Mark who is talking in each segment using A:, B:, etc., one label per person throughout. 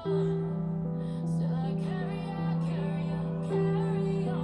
A: Still I carry on, carry on, carry on.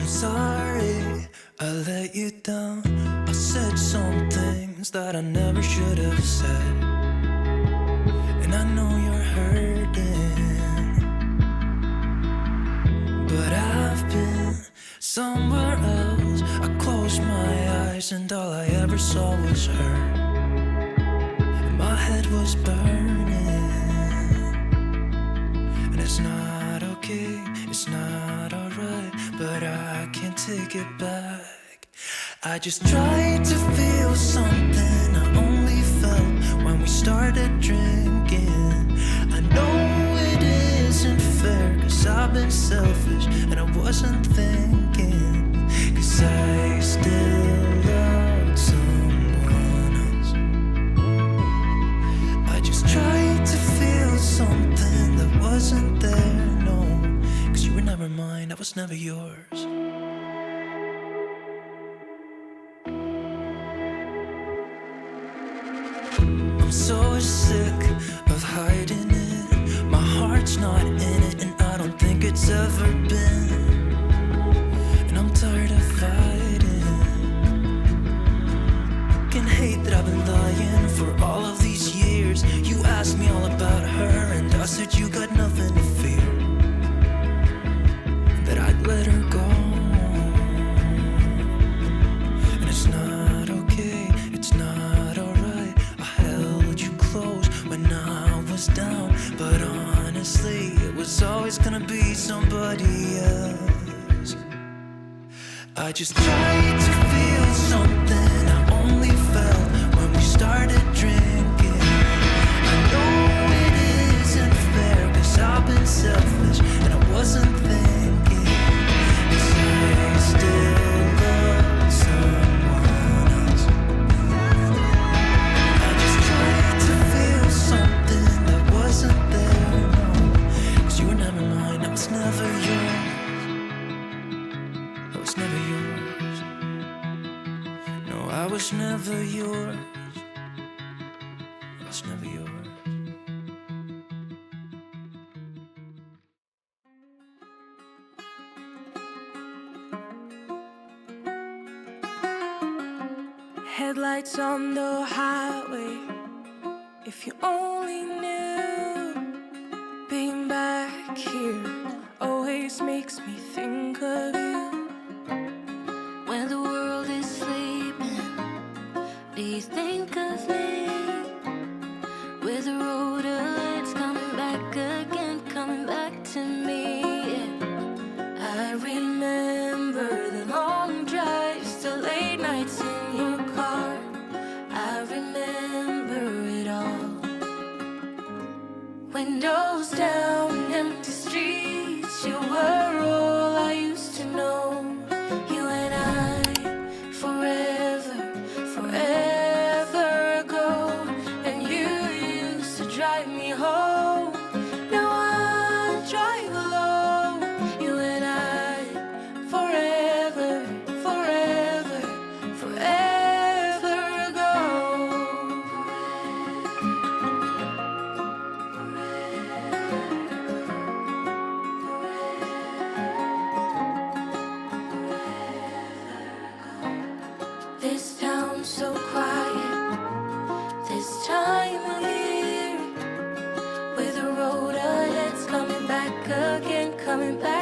B: sorry I let you down. I said some things that I never should have said, and I know you're hurting, but I've been somewhere else. I closed my eyes and all I ever saw was her. head was burning. And it's not okay, it's not alright, but I can't take it back. I just tried to feel something I only felt when we started drinking. I know it isn't fair, 'cause I've been selfish and I wasn't thinking, 'cause I still loved someone else. I just tried to feel something that wasn't there, no, 'cause you were never mine, I was never yours. I'm so sick of hiding it. My heart's not in it, and I don't think it's ever been. And I'm tired of fighting. Can hate that I've been lying for all of these years. You asked me all about her, and I said you got nothing to fear, that I'd let her go. And it's not okay, it's not alright. I held you close when I was down, but honestly, it was always gonna be somebody else. I just tried to feel something I only felt when we started drinking. I know it isn't fair, 'cause I've been selfish and I wasn't thinking, 'cause I still love someone else. I just tried to feel something that wasn't there, no, 'cause you were never mine, I was never yours. I was never yours. No, I was never yours. I was never yours.
A: Headlights on the highway. If you only knew, being back here always makes me think of you.
C: When the world is sleeping, do you think of me? With the road ahead's coming back again, coming back to me. I remember the long drives, the late nights in your car. I remember it all. Windows down, empty streets, you were all I used to know. You and I, forever, forever ago. And you used to drive me home. Now I drive alone. You and I, forever, forever, forever ago. This town's so quiet, this time of year. With the road ahead's coming back again, coming back